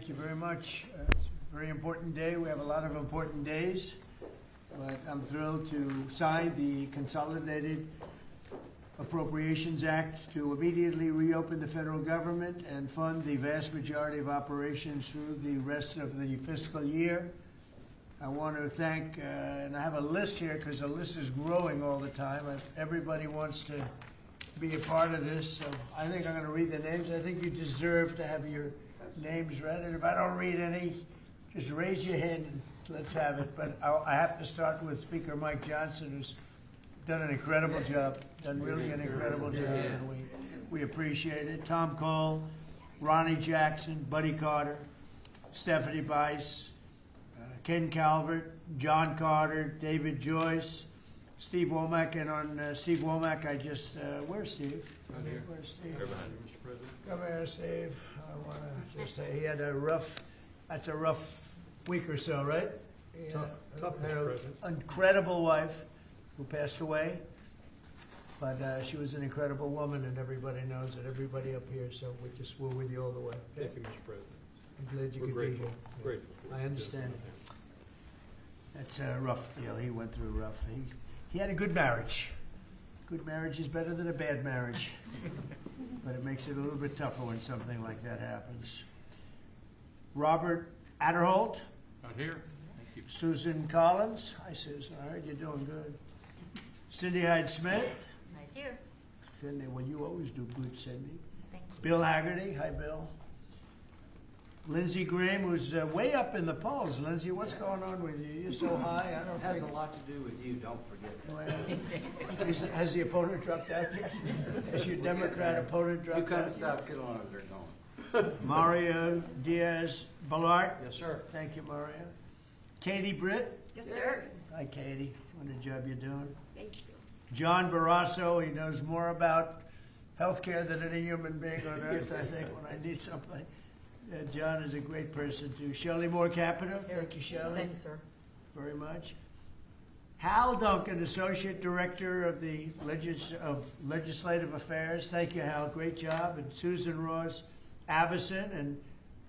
Thank you very much. It's a very important day. We have a lot of important days, but I'm thrilled to sign the Consolidated Appropriations Act to immediately reopen the federal government and fund the vast majority of operations through the rest of the fiscal year. I want to thank, and I have a list here because the list is growing all the time. Everybody wants to be a part of this, so I think I'm going to read the names. I think you deserve to have your names read, and if I don't read any, just raise your hand and let's have it. But I have to start with Speaker Mike Johnson, who's done an incredible job, done really an incredible job, and we appreciate it. Tom Cole, Ronnie Jackson, Buddy Carter, Stephanie Bice, Ken Calvert, John Carter, David Joyce, Steve Womack, and on Steve Womack, I just, where's Steve? Right here. Where's Steve? Right behind you, Mr. President. Come here, Steve. I want to just say he had a rough, that's a rough week or so, right? Tough, Had Mr. an President. incredible wife who passed away, but she was an incredible woman, and everybody knows it, everybody up here, so we're with you all the way. Okay? Thank you, Mr. President. I'm glad you We're could grateful. be here. Grateful for I you. understand. That's a rough deal. He went through rough. He had a good marriage. Good marriage is better than a bad marriage. But it makes it a little bit tougher when something like that happens. Robert Adderholt. Out here. Thank you. Susan Collins. Hi, Susan. I heard you're doing good. Cindy Hyde-Smith. Right here. Cindy, well, you always do good, Cindy. Thank you. Bill Haggerty. Hi, Bill. Lindsey Graham, who's way up in the polls. Lindsey, what's going on with you? You're so high. I don't It has think. a lot to do with you, don't forget that. Well, has the opponent dropped out yet? Has your Democrat opponent You dropped come to out? South Carolina, they're going. Mario Diaz-Balart. Yes, sir. Thank you, Mario. Katie Britt. Yes, sir. Hi, Katie. What a job you're doing. Thank you. John Barrasso. He knows more about healthcare than any human being on earth, I think, when I need something. John is a great person, too. Shelley Moore Capito. Thank you, Shelley. Thank you, sir. Very much. Hal Duncan, Associate Director of the Legislative Affairs. Thank you, Hal. Great job. And Susan Ross Avison and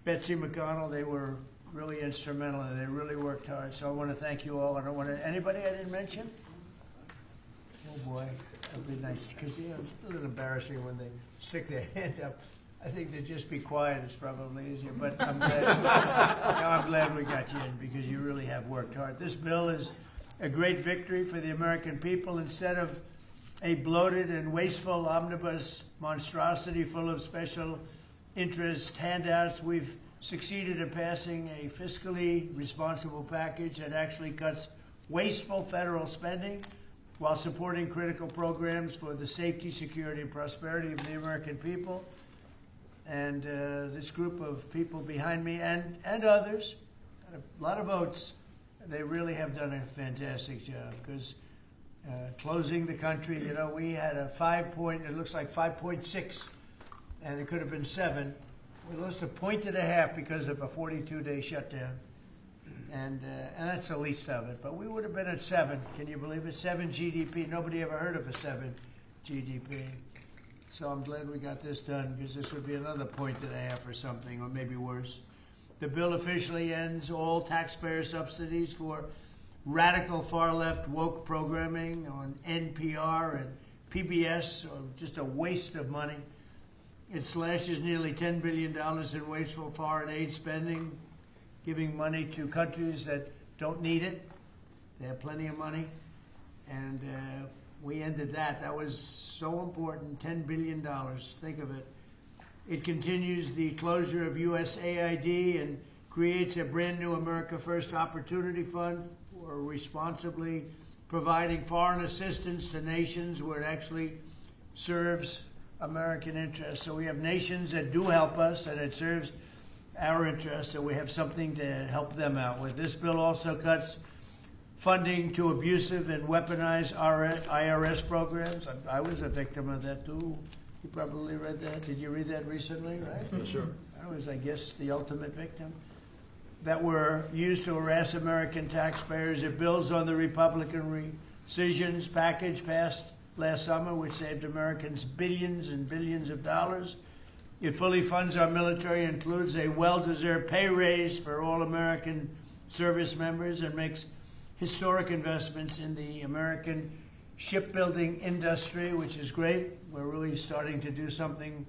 Betsy McConnell, they were really instrumental and they really worked hard. So I want to thank you all. I don't want to, anybody I didn't mention? Oh boy, that'd be nice, because it's a little embarrassing when they stick their hand up. I think they'd just be quiet, it's probably easier, but I'm glad, no, I'm glad we got you in because you really have worked hard. This bill is a great victory for the American people. Instead of a bloated and wasteful omnibus monstrosity full of special interest handouts, we've succeeded in passing a fiscally responsible package that actually cuts wasteful federal spending while supporting critical programs for the safety, security, and prosperity of the American people. And this group of people behind me and others, a lot of votes, they really have done a fantastic job because closing the country, you know, we had a 5 it looks like 5.6, and it could have been 7. We lost 1.5 points because of a 42-day shutdown. And that's the least of it. But we would have been at 7. Can you believe it? 7 GDP. Nobody ever heard of a 7 GDP. So I'm glad we got this done because this would be another 1.5 points or something, or maybe worse. The bill officially ends all taxpayer subsidies for radical far-left woke programming on NPR and PBS, or just a waste of money. It slashes nearly $10 billion in wasteful foreign aid spending, giving money to countries that don't need it. They have plenty of money. And we ended that. That was so important, $10 billion. Think of it. It continues the closure of USAID and creates a brand new America First Opportunity Fund for responsibly providing foreign assistance to nations where it actually serves American interests. So we have nations that do help us and it serves our interests, so we have something to help them out with. This bill also cuts funding to abusive and weaponized IRS programs. I was a victim of that too. You probably read that. Did you read that recently, right? Yes, sir. I was, I guess, the ultimate victim. That were used to harass American taxpayers. It builds on the Republican rescissions package passed last summer, which saved Americans billions and billions of dollars. It fully funds our military, includes a well-deserved pay raise for all American service members, and makes historic investments in the American shipbuilding industry, which is great. We're really starting to do something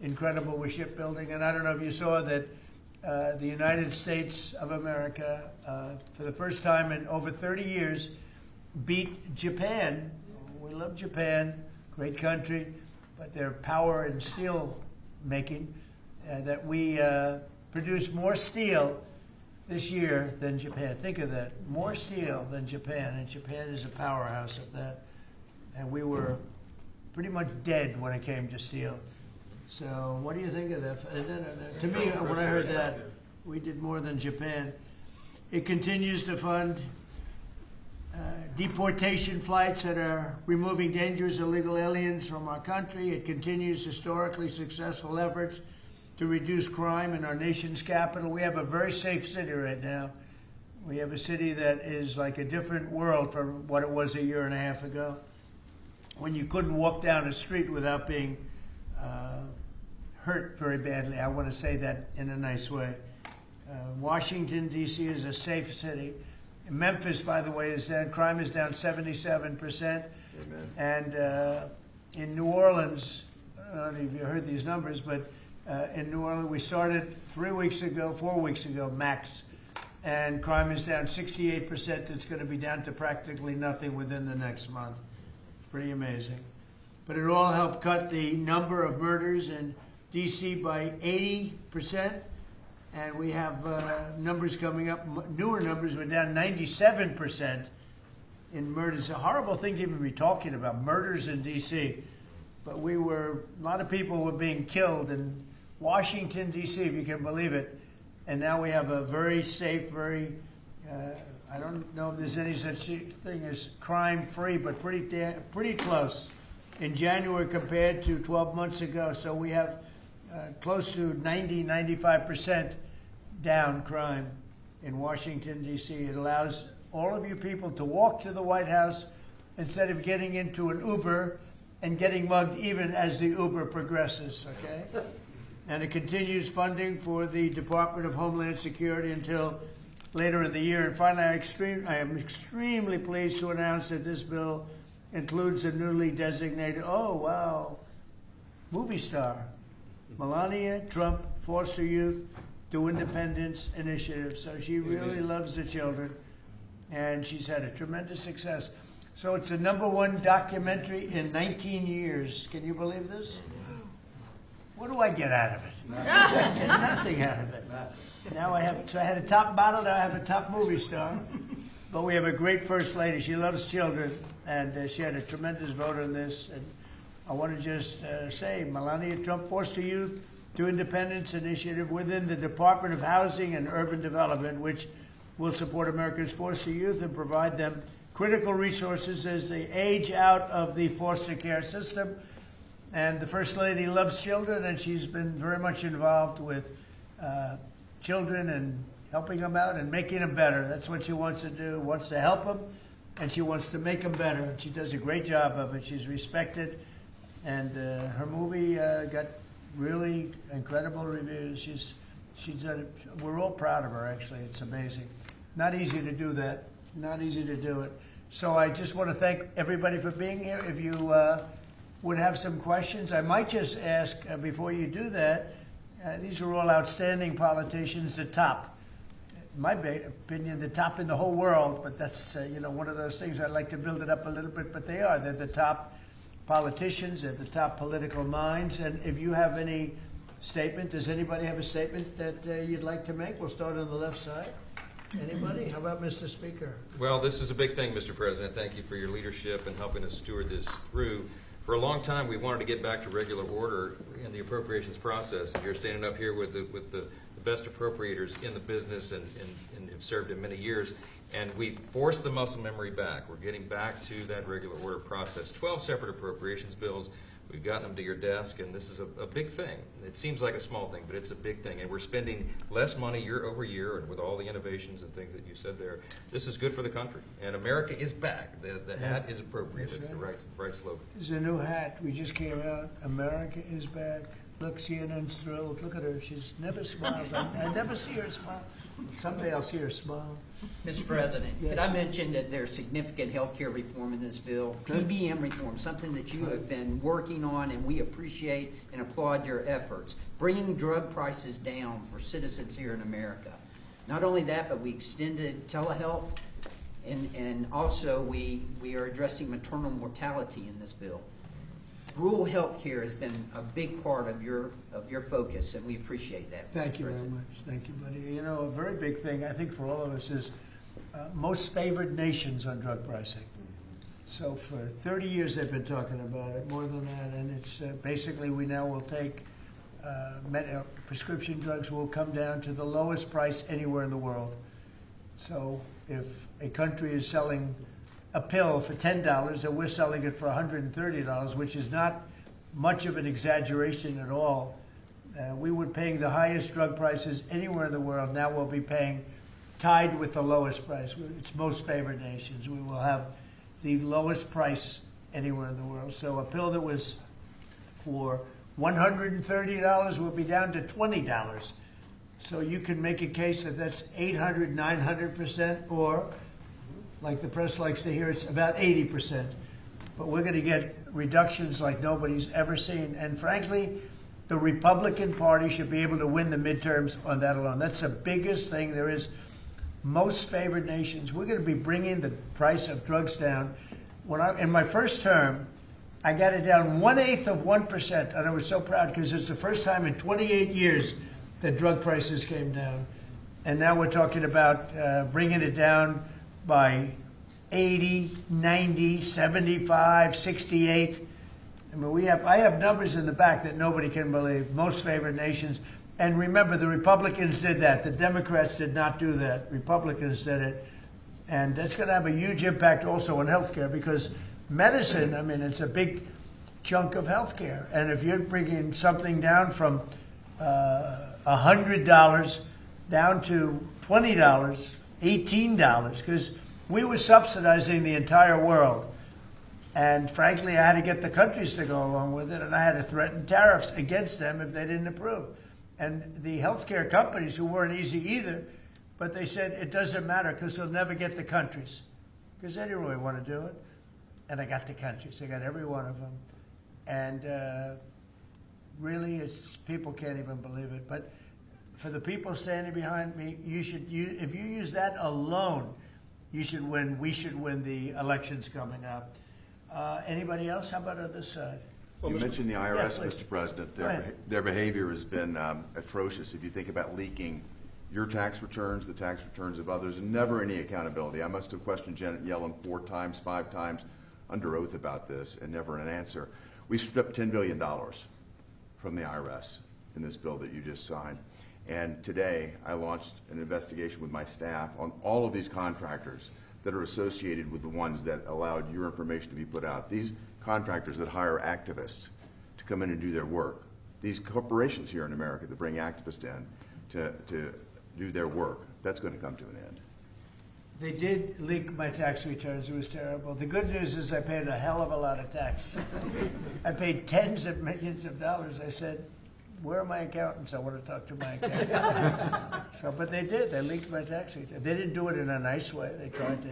incredible with shipbuilding. And I don't know if you saw that the United States of America, for the first time in over 30 years, beat Japan. We love Japan, great country, but their power in steel making, that we produce more steel this year than Japan. Think of that, more steel than Japan, and Japan is a powerhouse at that. And we were pretty much dead when it came to steel. So what do you think of that? To me, when I heard that, we did more than Japan. It continues to fund deportation flights that are removing dangerous illegal aliens from our country. It continues historically successful efforts to reduce crime in our nation's capital. We have a very safe city right now. We have a city that is like a different world from what it was a year and a half ago, when you couldn't walk down a street without being hurt very badly. I want to say that in a nice way. Washington, D.C. is a safe city. Memphis, by the way, is down. Crime is down 77%. Amen. And in New Orleans, I don't know if you heard these numbers, but in New Orleans, we started 4 weeks ago, max. And crime is down 68%. It's going to be down to practically nothing within the next month. Pretty amazing. But it all helped cut the number of murders in D.C. by 80%. And we have numbers coming up, newer numbers. We're down 97% in murders. It's a horrible thing to even be talking about, murders in D.C. But a lot of people were being killed in Washington, D.C., if you can believe it. And now we have a very safe, I don't know if there's any such thing as crime-free, but pretty close in January compared to 12 months ago. So we have close to 95% down crime in Washington, D.C. It allows all of you people to walk to the White House instead of getting into an Uber and getting mugged even as the Uber progresses, okay? And it continues funding for the Department of Homeland Security until later in the year. And finally, I am extremely pleased to announce that this bill includes a newly designated, movie star, Melania Trump Foster Youth to Independence Initiative. So she really loves the children, and she's had a tremendous success. So it's the #1 documentary in 19 years. Can you believe this? What do I get out of it? I get nothing out of it. Now I had a top model, now I have a top movie star. But we have a great First Lady. She loves children, and she had a tremendous vote on this. And I want to just say, Melania Trump Foster Youth to Independence Initiative within the Department of Housing and Urban Development, which will support America's foster youth and provide them critical resources as they age out of the foster care system. And the First Lady loves children, and she's been very much involved with children and helping them out and making them better. That's what she wants to do, wants to help them, and she wants to make them better. And she does a great job of it. She's respected, and her movie got really incredible reviews. She's done it. We're all proud of her, actually. It's amazing. Not easy to do that. Not easy to do it. So I just want to thank everybody for being here. If you would have some questions, I might just ask before you do that. These are all outstanding politicians, the top. In my opinion, the top in the whole world. But that's one of those things. I'd like to build it up a little bit. But they are. They're the top politicians. They're the top political minds. And if you have any statement, does anybody have a statement that you'd like to make? We'll start on the left side. Anybody? How about Mr. Speaker? Well, this is a big thing, Mr. President. Thank you for your leadership and helping us steward this through. For a long time, we wanted to get back to regular order in the appropriations process. And you're standing up here with the best appropriators in the business and have served in many years. And we forced the muscle memory back. We're getting back to that regular order process. 12 separate appropriations bills. We've gotten them to your desk, and this is a big thing. It seems like a small thing, but it's a big thing. And we're spending less money year over year, and with all the innovations and things that you said there, this is good for the country. And America is back. The hat is appropriate. That's the right slogan. This is a new hat. We just came out. America is back. Look, CNN's thrilled. Look at her. She's never smiles. I never see her smile. Someday I'll see her smile. Mr. President, Yes. could I mention that there's significant health care reform in this bill? Good. PBM reform, something that you have been working on, and we appreciate and applaud your efforts. Bringing drug prices down for citizens here in America. Not only that, but we extended telehealth, and also we are addressing maternal mortality in this bill. Rural health care has been a big part of your focus, and we appreciate that. Thank Mr. you very President. much. Thank you, buddy. You know, a very big thing, I think, for all of us is most favored nations on drug pricing. So for 30 years they've been talking about it, more than that, and it's basically we now will take prescription drugs will come down to the lowest price anywhere in the world. So if a country is selling a pill for $10 and we're selling it for $130, which is not much of an exaggeration at all. We were paying the highest drug prices anywhere in the world. Now we'll be paying tied with the lowest price. It's most favored nations. We will have the lowest price anywhere in the world. So a pill that was for $130 will be down to $20. So you can make a case that that's 800, 900%, or like the press likes to hear, it's about 80%. But we're going to get reductions like nobody's ever seen. And frankly, the Republican Party should be able to win the midterms on that alone. That's the biggest thing there is. Most favored nations, we're going to be bringing the price of drugs down. In my first term, I got it down 1/8 of 1%. And I was so proud because it's the first time in 28 years that drug prices came down. And now we're talking about bringing it down by 80, 90, 75, 68. I mean, I have numbers in the back that nobody can believe. Most favored nations. And remember, the Republicans did that. The Democrats did not do that. Republicans did it. And that's going to have a huge impact also on healthcare because medicine, I mean, it's a big chunk of healthcare. And if you're bringing something down from $100 down to $20, $18, because we were subsidizing the entire world. And frankly, I had to get the countries to go along with it, and I had to threaten tariffs against them if they didn't approve. And the healthcare companies, who weren't easy either, but they said it doesn't matter because they'll never get the countries, because they didn't really want to do it. And I got the countries. I got every one of them. And really, people can't even believe it. But for the people standing behind me, if you use that alone, you should win. We should win the elections coming up. Anybody else? How about on this side? You mentioned the IRS, Yeah, please. Mr. President. Go ahead. Their behavior has been atrocious. If you think about leaking your tax returns, the tax returns of others, and never any accountability. I must have questioned Janet Yellen 4 times, 5 times under oath about this, and never an answer. We stripped $10 billion from the IRS in this bill that you just signed. And today, I launched an investigation with my staff on all of these contractors that are associated with the ones that allowed your information to be put out. These contractors that hire activists to come in and do their work. These corporations here in America that bring activists in to do their work. That's going to come to an end. They did leak my tax returns. It was terrible. The good news is I paid a hell of a lot of tax. I paid tens of millions of dollars. I said, where are my accountants? I want to talk to my accountant. But they did. They leaked my tax return. They didn't do it in a nice way. They tried to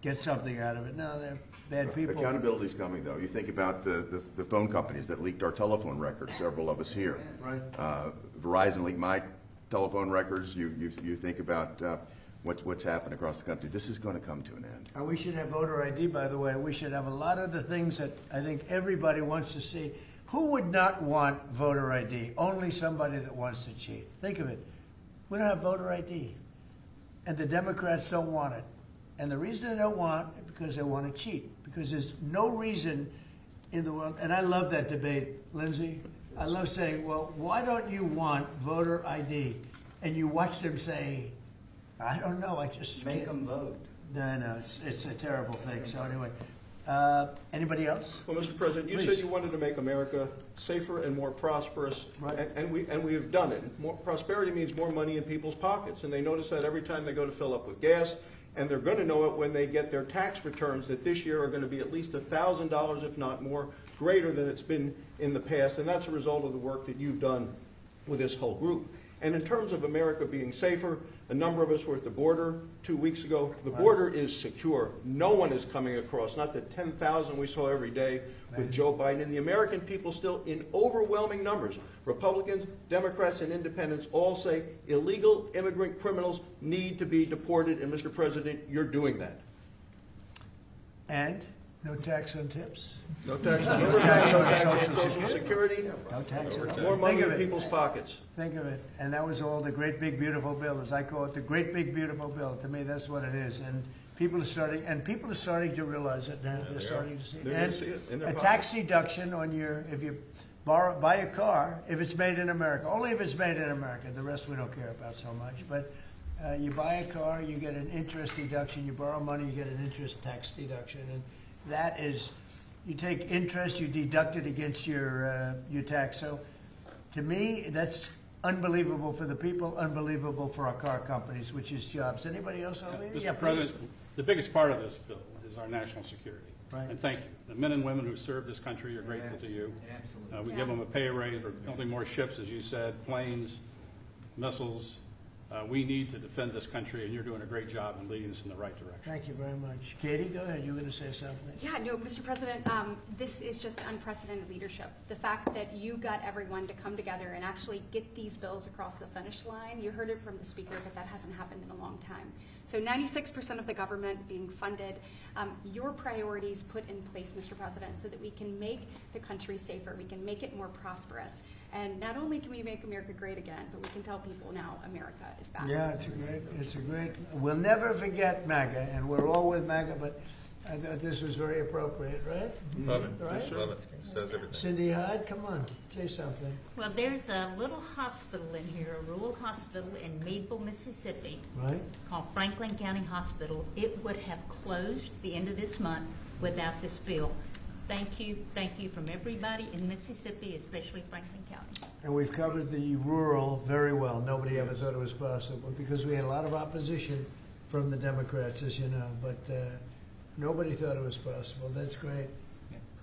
get something out of it. No, they're bad people. Accountability's coming, though. You think about the phone companies that leaked our telephone records, several of us here. Right. Verizon leaked my telephone records. You think about what's happened across the country. This is going to come to an end. And we should have voter ID, by the way. We should have a lot of the things that I think everybody wants to see. Who would not want voter ID? Only somebody that wants to cheat. Think of it. We don't have voter ID. And the Democrats don't want it. And the reason they don't want it is because they want to cheat. Because there's no reason in the world, and I love that debate, Lindsay. I love saying, well, why don't you want voter ID? And you watch them say, I don't know, I just Make can't. them vote. No, it's a terrible thing. So anyway, anybody else? Well, Mr. President, you Please. said you wanted to make America safer and more prosperous, Right. and we have done it. More prosperity means more money in people's pockets, and they notice that every time they go to fill up with gas, and they're going to know it when they get their tax returns that this year are going to be at least $1,000, if not more, greater than it's been in the past, and that's a result of the work that you've done with this whole group. And in terms of America being safer, a number of us were at the border 2 weeks ago. The border is secure. No one is coming across, not the 10,000 we saw every day with Joe Biden. And the American people still, in overwhelming numbers, Republicans, Democrats, and independents all say illegal immigrant criminals need to be deported. And, Mr. President, you're doing that. And no tax on tips. No tax on overtime, no tax on Social Security, No tax on more money Think in of it. people's pockets. Think of it. And that was all the great big beautiful bill, as I call it, the great big beautiful bill. To me, that's what it is. And people are starting to realize it now. They're starting to see it. They're gonna And see it in their a pockets. tax deduction on if you buy a car, if it's made in America, only if it's made in America. The rest we don't care about so much. But you buy a car, you get an interest deduction. You borrow money, you get an interest tax deduction. And that is, you take interest, you deduct it against your tax. So to me, that's unbelievable for the people, unbelievable for our car companies, which is jobs. Anybody else on there? Mr. President, the biggest part of this bill is our national security. Right. And thank you. The men and women who serve this country are grateful to you. Absolutely. We give them a pay raise. We're building more ships, as you said, planes, missiles. We need to defend this country, and you're doing a great job in leading us in the right direction. Thank you very much. Katie, go ahead. You were going to say something. Yeah, no, Mr. President, this is just unprecedented leadership. The fact that you got everyone to come together and actually get these bills across the finish line, you heard it from the speaker, but that hasn't happened in a long time. So 96% of the government being funded, your priorities put in place, Mr. President, so that we can make the country safer, we can make it more prosperous. And not only can we make America great again, but we can tell people now America is back. Yeah, it's a great, we'll never forget MAGA, and we're all with MAGA, but I thought this was very appropriate, right? Love it. Right? Love it. Says everything. Cindy Hyde, come on, say something. Well, there's a little hospital in here, a rural hospital in Meadville, Mississippi, Right? called Franklin County Hospital. It would have closed the end of this month without this bill. Thank you from everybody in Mississippi, especially Franklin County. And we've covered the rural very well. Nobody ever thought it was possible because we had a lot of opposition from the Democrats, as you know, but nobody thought it was possible. That's great.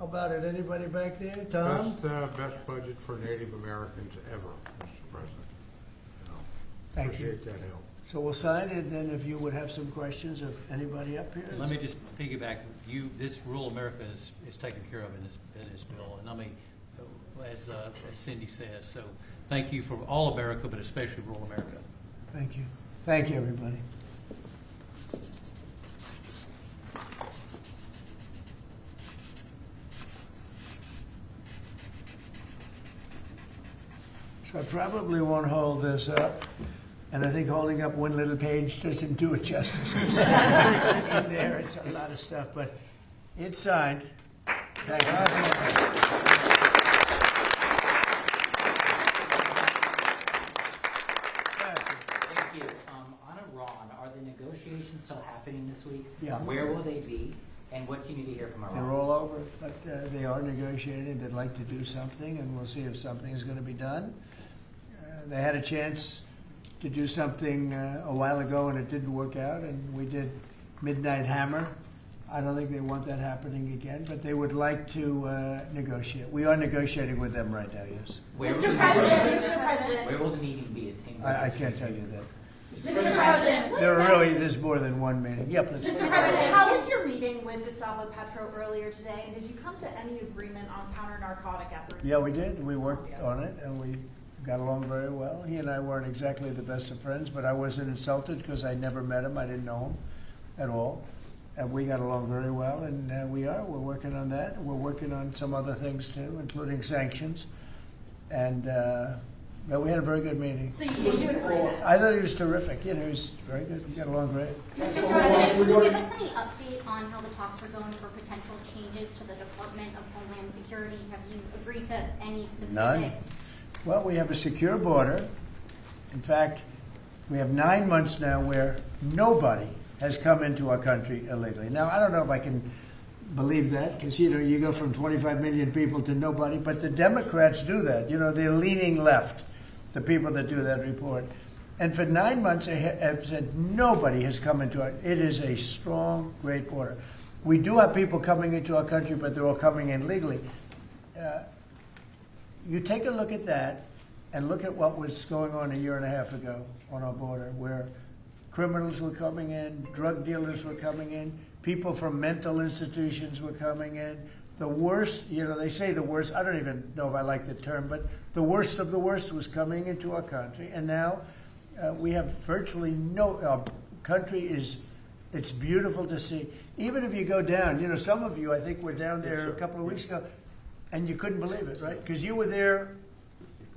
How about it? Anybody back there? Tom? Best budget for Native Americans ever, Mr. President. Thank you. Appreciate that help. So we'll sign it, then if you would have some questions of anybody up here. Let me just piggyback. This rural America is taken care of in this bill, and I mean, as Cindy says. So, thank you for all America, but especially rural America. Thank you. Thank you, everybody. So I probably won't hold this up. And I think holding up one little page doesn't do it justice. In there, it's a lot of stuff, but it's signed. Thank you. Thank you. On Iran, are the negotiations still happening this week? Yeah. Where will they be? And what do you need to hear from Iran? They're all over, but they are negotiating. They'd like to do something, and we'll see if something is going to be done. They had a chance to do something a while ago, and it didn't work out, and we did Midnight Hammer. I don't think they want that happening again, but they would like to negotiate. We are negotiating with them right now, yes. Mr. President, where will the meeting be? It seems like I can't tell you that. Mr. President, There's more than one meeting. Yeah, please. Mr. President, how was your meeting with Gustavo Petro earlier today, and did you come to any agreement on counter-narcotic efforts? Yeah, we did. We worked on it, and we got along very well. He and I weren't exactly the best of friends, but I wasn't insulted because I never met him. I didn't know him at all. And we got along very well, and we're working on that. We're working on some other things too, including sanctions. And we had a very good meeting. So you did do an agreement? I thought he was terrific. You know, he was very good. We got along great. Mr. President, will you give us any update on how the talks are going for potential changes to the Department of Homeland Security? Have you agreed to any specifics? None. Well, we have a secure border. In fact, we have 9 months now where nobody has come into our country illegally. Now, I don't know if I can believe that, because, you know, you go from 25 million people to nobody, but the Democrats do that. You know, they're leaning left, the people that do that report. And for 9 months, I've said nobody has come into it. It is a strong, great border. We do have people coming into our country, but they're all coming in legally. You take a look at that and look at what was going on a year and a half ago on our border, where criminals were coming in, drug dealers were coming in, people from mental institutions were coming in. The worst, they say the worst, I don't even know if I like the term, but the worst of the worst was coming into our country. And now we have virtually our country it's beautiful to see. Even if you go down, some of you, I think, were down there a couple of weeks ago, and you couldn't believe it, right? Because you were there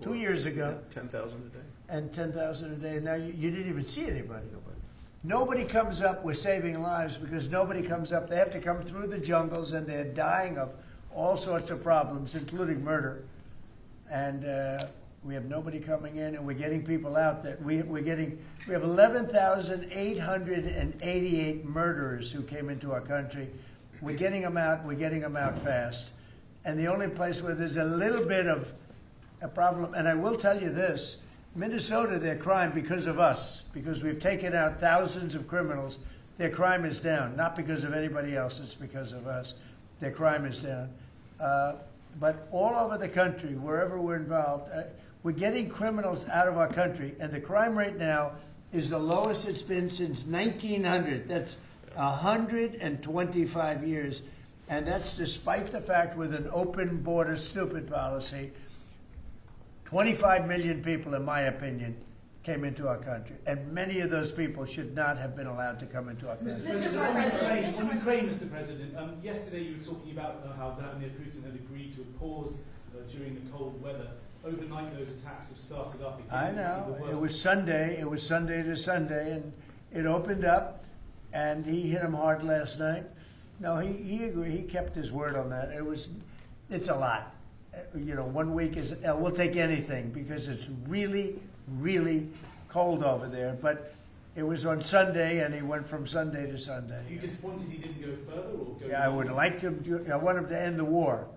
2 years ago. 10,000 a day. And 10,000 a day, and now you didn't even see anybody. Nobody comes up with saving lives because nobody comes up. They have to come through the jungles, and they're dying of all sorts of problems, including murder. And we have nobody coming in, and we're getting people out. That we have 11,888 murderers who came into our country. We're getting them out. We're getting them out fast. And the only place where there's a little bit of a problem, and I will tell you this. Minnesota, their crime because of us, because we've taken out thousands of criminals, their crime is down. Not because of anybody else, it's because of us. Their crime is down. But all over the country, wherever we're involved, we're getting criminals out of our country, and the crime rate now is the lowest it's been since 1900. That's 125 years, and that's despite the fact with an open border stupid policy, 25 million people, in my opinion, came into our country. And many of those people should not have been allowed to come into our country. On Ukraine, Mr. President, yesterday you were talking about how Vladimir Putin had agreed to a pause during the cold weather. Overnight, those attacks have started up again. I know. It was Sunday. It was Sunday to Sunday, and it opened up, and he hit him hard last night. No, he agreed. He kept his word on that. It's a lot. 1 week is, we'll take anything because it's really, really cold over there. But it was on Sunday, and he went from Sunday to Sunday. Are you disappointed he didn't go further? Or go Yeah, I would like him to. I want him to end the war.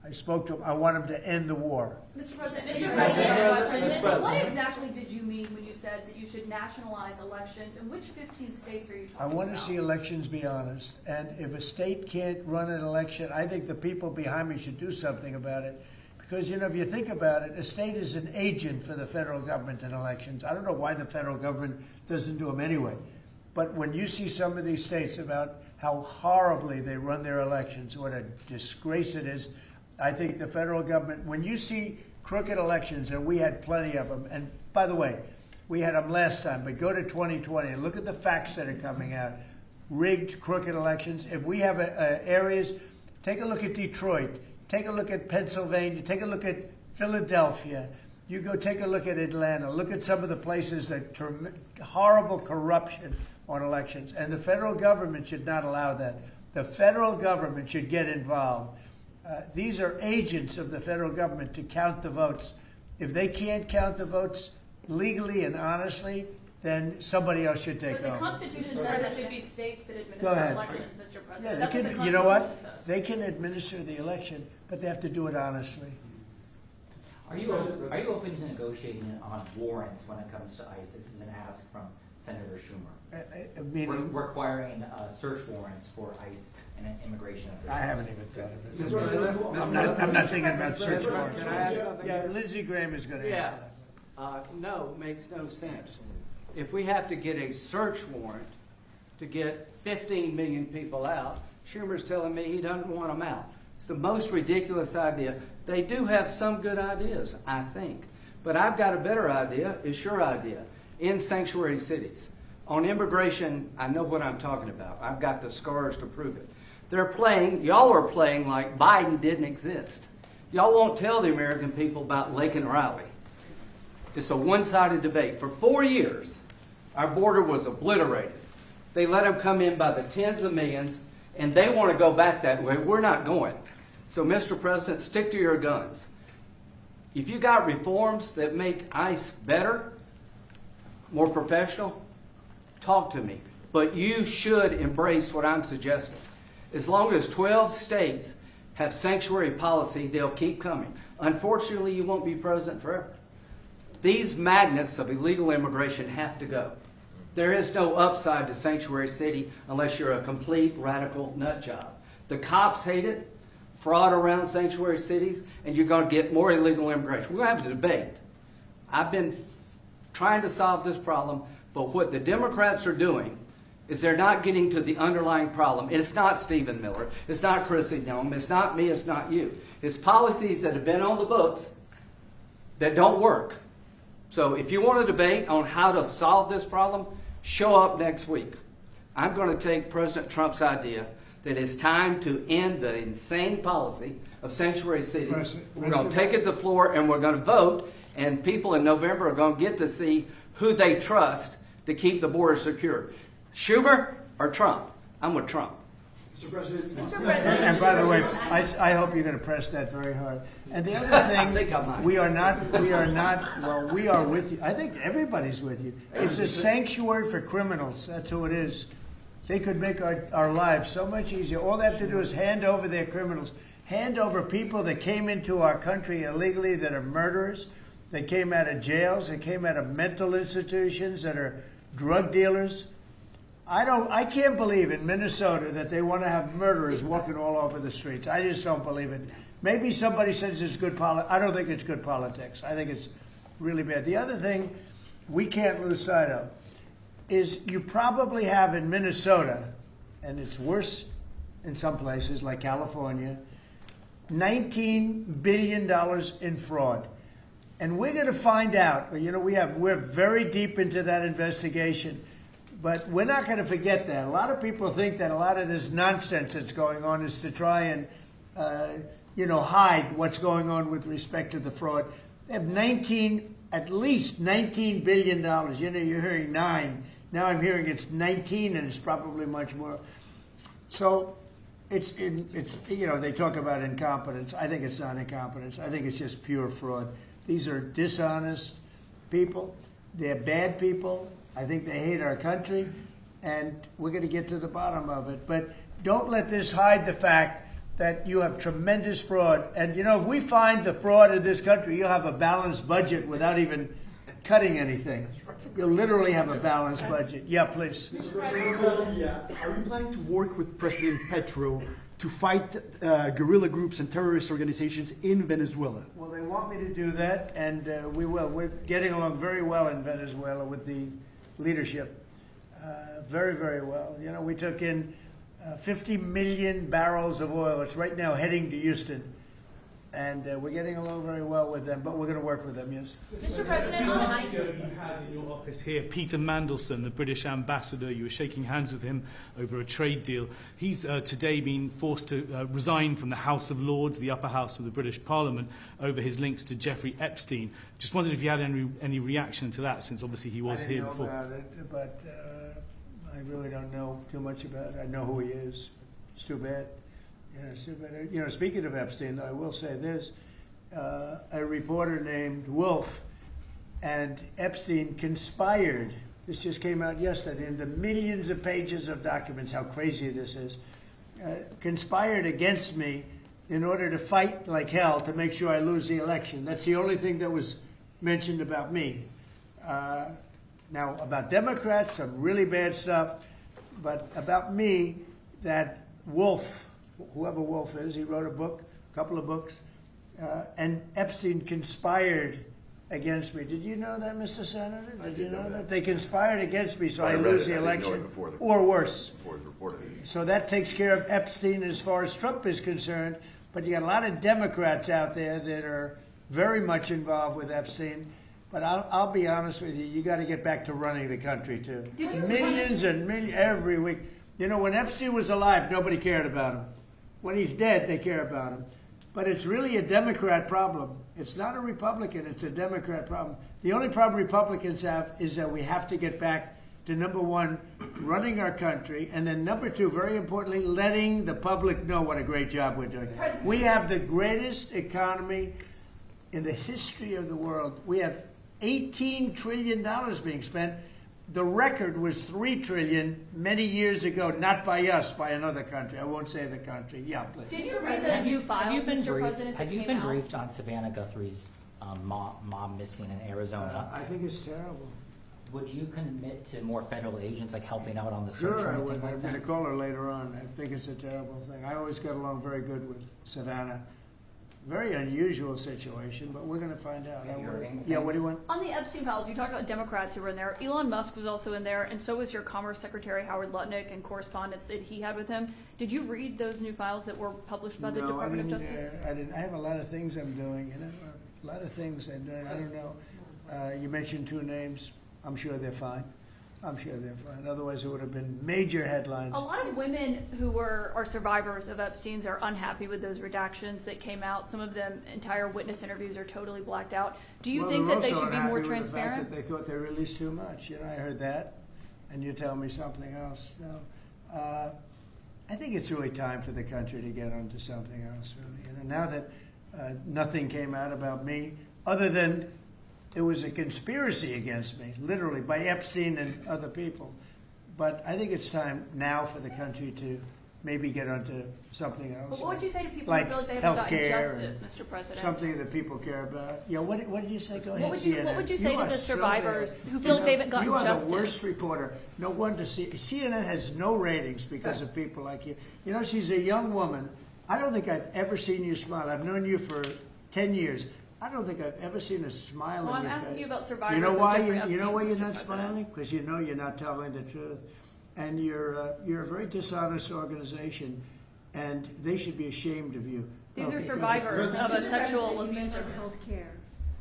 I spoke to him. I want him to end the war. Mr. President, what exactly did you mean when you said that you should nationalize elections? And which 15 states are you talking about? I want to see elections be honest. And if a state can't run an election, I think the people behind me should do something about it. Because, if you think about it, a state is an agent for the federal government in elections. I don't know why the federal government doesn't do them anyway. But when you see some of these states about how horribly they run their elections, what a disgrace it is, I think the federal government, when you see crooked elections, and we had plenty of them, and by the way, we had them last time, but go to 2020 and look at the facts that are coming out. Rigged, crooked elections. If we have areas, take a look at Detroit, take a look at Pennsylvania, take a look at Philadelphia. You go take a look at Atlanta. Look at some of the places that horrible corruption on elections. And the federal government should not allow that. The federal government should get involved. These are agents of the federal government to count the votes. If they can't count the votes legally and honestly, then somebody else should take over. But the Constitution says it should be states that administer elections, Mr. President. Yeah, That's what the Constitution you know what? says. They can administer the election, but they have to do it honestly. Are you open to negotiating on warrants when it comes to ICE? This is an ask from Senator Schumer. Requiring search warrants for ICE and immigration officials. I haven't even thought of it. I'm not thinking about search warrants. Yeah, Lindsey Graham is going to answer that. No, makes no sense. If we have to get a search warrant to get 15 million people out, Schumer's telling me he doesn't want them out. It's the most ridiculous idea. They do have some good ideas, I think. But I've got a better idea. It's your idea. In sanctuary cities. On immigration, I know what I'm talking about. I've got the scars to prove it. Y'all are playing like Biden didn't exist. Y'all won't tell the American people about Lake and Riley. It's a one-sided debate. For 4 years, our border was obliterated. They let them come in by the tens of millions, and they want to go back that way. We're not going. So, Mr. President, stick to your guns. If you got reforms that make ICE better, more professional, talk to me. But you should embrace what I'm suggesting. As long as 12 states have sanctuary policy, they'll keep coming. Unfortunately, you won't be president forever. These magnets of illegal immigration have to go. There is no upside to Sanctuary City unless you're a complete radical nut job. The cops hate it, fraud around sanctuary cities, and you're going to get more illegal immigration. We're going to have a debate. I've been trying to solve this problem, but what the Democrats are doing is they're not getting to the underlying problem. It's not Stephen Miller. It's not Chrissy Nome. It's not me. It's not you. It's policies that have been on the books that don't work. So if you want to debate on how to solve this problem, show up next week. I'm going to take President Trump's idea that it's time to end the insane policy of sanctuary cities. We're going to take it to the floor and we're going to vote, and people in November are going to get to see who they trust to keep the border secure. Schumer or Trump? I'm with Trump. Mr. President. And by the way, I hope you're going to press that very hard. And the other thing, we are not, well, we are with you. I think everybody's with you. It's a sanctuary for criminals. That's who it is. They could make our lives so much easier. All they have to do is hand over their criminals, hand over people that came into our country illegally that are murderers, that came out of jails, that came out of mental institutions, that are drug dealers. I can't believe in Minnesota that they want to have murderers walking all over the streets. I just don't believe it. Maybe somebody says it's good politics. I don't think it's good politics. I think it's really bad. The other thing we can't lose sight of is you probably have in Minnesota, and it's worse in some places like California, $19 billion in fraud. And we're going to find out, we're very deep into that investigation. But we're not going to forget that. A lot of people think that a lot of this nonsense that's going on is to try and, hide what's going on with respect to the fraud. They have at least $19 billion. You're hearing 9. Now I'm hearing it's 19, and it's probably much more. So it's they talk about incompetence. I think it's not incompetence. I think it's just pure fraud. These are dishonest people. They're bad people. I think they hate our country, and we're going to get to the bottom of it. But don't let this hide the fact that you have tremendous fraud. And, if we find the fraud in this country, you'll have a balanced budget without even cutting anything. You'll literally have a balanced budget. Yeah, please. Mr. President, are you planning to work with President Petro to fight guerrilla groups and terrorist organizations in Venezuela? Well, they want me to do that, and we will. We're getting along very well in Venezuela with the leadership. Very, very well. We took in 50 million barrels of oil. It's right now heading to Houston. And we're getting along very well with them, but we're going to work with them, yes. Mr. President, a few months ago, you had in your office here Peter Mandelson, the British ambassador. You were shaking hands with him over a trade deal. He's today been forced to resign from the House of Lords, the upper house of the British Parliament, over his links to Jeffrey Epstein. Just wondered if you had any reaction to that, since obviously he was here before. I didn't know about it, but I really don't know too much about it. I know who he is. It's too bad. Speaking of Epstein, I will say this. A reporter named Wolf and Epstein conspired. This just came out yesterday in the millions of pages of documents, how crazy this is. Conspired against me in order to fight like hell to make sure I lose the election. That's the only thing that was mentioned about me. Now, about Democrats, some really bad stuff. But about me, that Wolf, whoever Wolf is, he wrote a couple of books, and Epstein conspired against me. Did you know that, Mr. Senator? Did you know that? They conspired against me so I lose the election, or worse. So that takes care of Epstein as far as Trump is concerned, but you got a lot of Democrats out there that are very much involved with Epstein. But I'll be honest with you, you got to get back to running the country, too. Millions and millions every week. When Epstein was alive, nobody cared about him. When he's dead, they care about him. But it's really a Democrat problem. It's not a Republican, it's a Democrat problem. The only problem Republicans have is that we have to get back to, number one, running our country, and then number two, very importantly, letting the public know what a great job we're doing. We have the greatest economy in the history of the world. We have $18 trillion being spent. The record was $3 trillion many years ago, not by us, by another country. I won't say the country. Yeah, please. Did you read those new files, Mr. President? Have you been briefed on Savannah Guthrie's mom missing in Arizona. I think it's terrible. Would you commit to more federal agents like helping out on the search Sure, or I anything would. like I'm that? going to call her later on. I think it's a terrible thing. I always got along very good with Savannah. Very unusual situation, but we're going to find out. Yeah, what do you want? On the Epstein files, you talked about Democrats who were in there. Elon Musk was also in there, and so was your Commerce Secretary Howard Lutnick and correspondence that he had with him. Did you read those new files that were published by the Department of Justice? I didn't. I have a lot of things I'm doing, a lot of things I'm doing. I don't know. You mentioned two names. I'm sure they're fine. I'm sure they're fine. Otherwise, it would have been major headlines. A lot of women who are survivors of Epstein's are unhappy with those redactions that came out. Some of them, entire witness interviews are totally blacked out. Do you think that they should be more transparent? The fact that they thought they released too much. I heard that, and you tell me something else. No, I think it's really time for the country to get onto something else. Really, now that nothing came out about me, other than there was a conspiracy against me, literally, by Epstein and other people. But I think it's time now for the country to maybe get onto something else. But what would you say to people like who feel like they haven't gotten healthcare justice, Mr. President? Something that people care about. Yeah, what did you say? Go ahead, What would you say to are the so survivors bad. who feel like they haven't gotten justice? You are the worst reporter. No wonder CNN has no ratings because of people like you. She's a young woman. I don't think I've ever seen you smile. I've known you for 10 years. I don't think I've ever seen a smile Well, on your I'm face. asking you about survivors. You know why? of Jeffrey You know why Epstein, you're Mr. not President. smiling? Because you know you're not telling the truth, and you're a very dishonest organization, and they should be ashamed of you. These are survivors of a sexual abuse. of health care.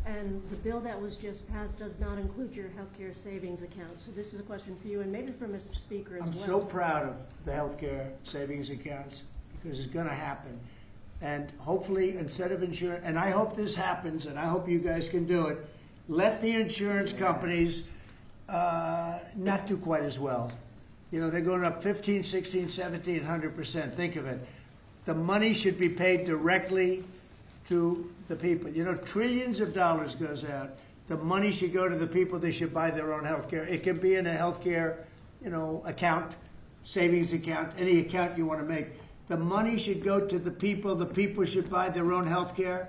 And the bill that was just passed does not include your health care savings account. So this is a question for you and maybe for Mr. Speaker as well. I'm so proud of the healthcare savings accounts because it's going to happen. And hopefully, instead of insurance, and I hope this happens, and I hope you guys can do it, let the insurance companies not do quite as well. They're going up 15, 16, 1700%. Think of it. The money should be paid directly to the people. Trillions of dollars goes out. The money should go to the people. They should buy their own health care. It can be in a health care, account, savings account, any account you want to make. The money should go to the people. The people should buy their own health care,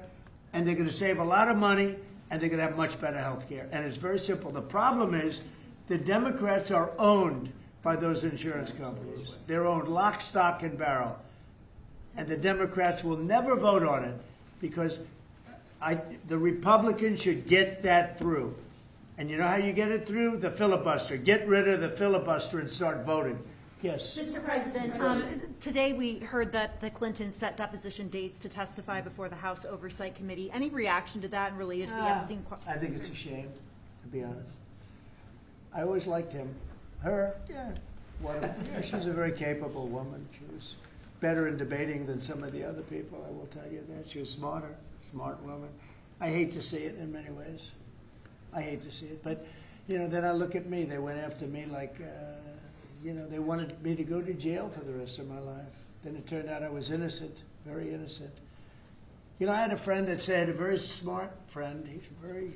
and they're going to save a lot of money, and they're going to have much better health care. And it's very simple. The problem is the Democrats are owned by those insurance companies. They're owned lock, stock, and barrel. And the Democrats will never vote on it because the Republicans should get that through. And you know how you get it through? The filibuster. Get rid of the filibuster and start voting. Yes. Mr. President, today we heard that the Clintons set deposition dates to testify before the House Oversight Committee. Any reaction to that and related to the Epstein? I think it's a shame, to be honest. I always liked him. Her, yeah. She's a very capable woman. She was better in debating than some of the other people, I will tell you that. She was smart woman. I hate to see it in many ways. I hate to see it. But, then I look at me. They went after me like... they wanted me to go to jail for the rest of my life. Then it turned out I was innocent, very innocent. I had a friend that said, a very smart friend, he's a very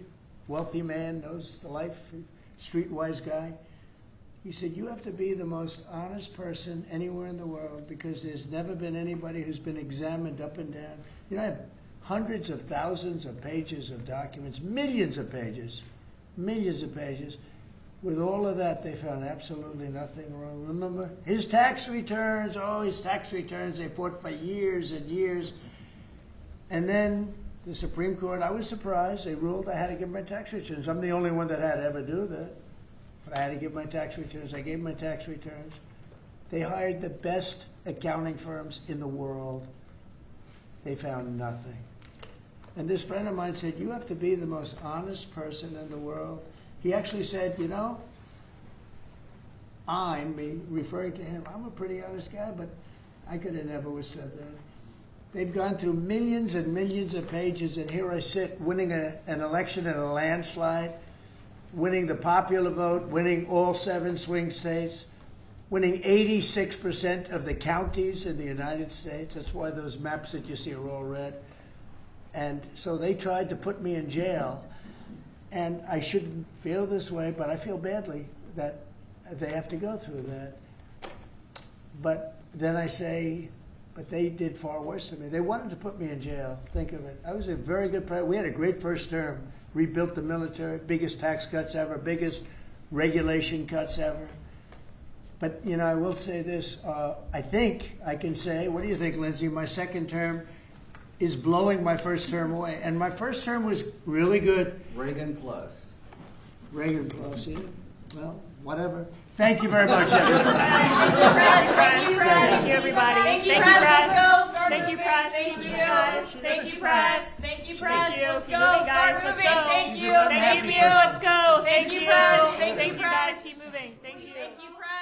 wealthy man, knows the life, streetwise guy. He said, you have to be the most honest person anywhere in the world because there's never been anybody who's been examined up and down. I have hundreds of thousands of pages of documents, millions of pages. With all of that, they found absolutely nothing wrong. Remember? His tax returns, they fought for years and years. And then the Supreme Court, I was surprised, they ruled I had to give my tax returns. I'm the only one that had to ever do that. But I had to give my tax returns. I gave my tax returns. They hired the best accounting firms in the world. They found nothing. And this friend of mine said, you have to be the most honest person in the world. He actually said, I'm referring to him. I'm a pretty honest guy, but I could have never withstood that. They've gone through millions and millions of pages, and here I sit winning an election in a landslide, winning the popular vote, winning all 7 swing states, winning 86% of the counties in the United States. That's why those maps that you see are all red. And so they tried to put me in jail. And I shouldn't feel this way, but I feel badly that they have to go through that. But then I say, but they did far worse than me. They wanted to put me in jail. Think of it. I was a very good president. We had a great first term. Rebuilt the military, biggest tax cuts ever, biggest regulation cuts ever. But, you know, I will say this. I think I can say, what do you think, Lindsay? My second term is blowing my first term away. And my first term was really good. Reagan plus. Reagan plus, yeah. Well, whatever. Thank you very much, everybody. Thank you, press. Thank you, everybody. Thank you, Thank you, press. press. Start Thank you, moving. press. Thank you. Guys. Thank you, press. Thank you, press. Thank you. Let's Keep go. moving, guys. Start Let's moving. go. Thank She's you. an unhappy Thank you. person. Let's go. Thank you, press. Thank you, press. guys. Keep moving. Thank you. Thank you, press.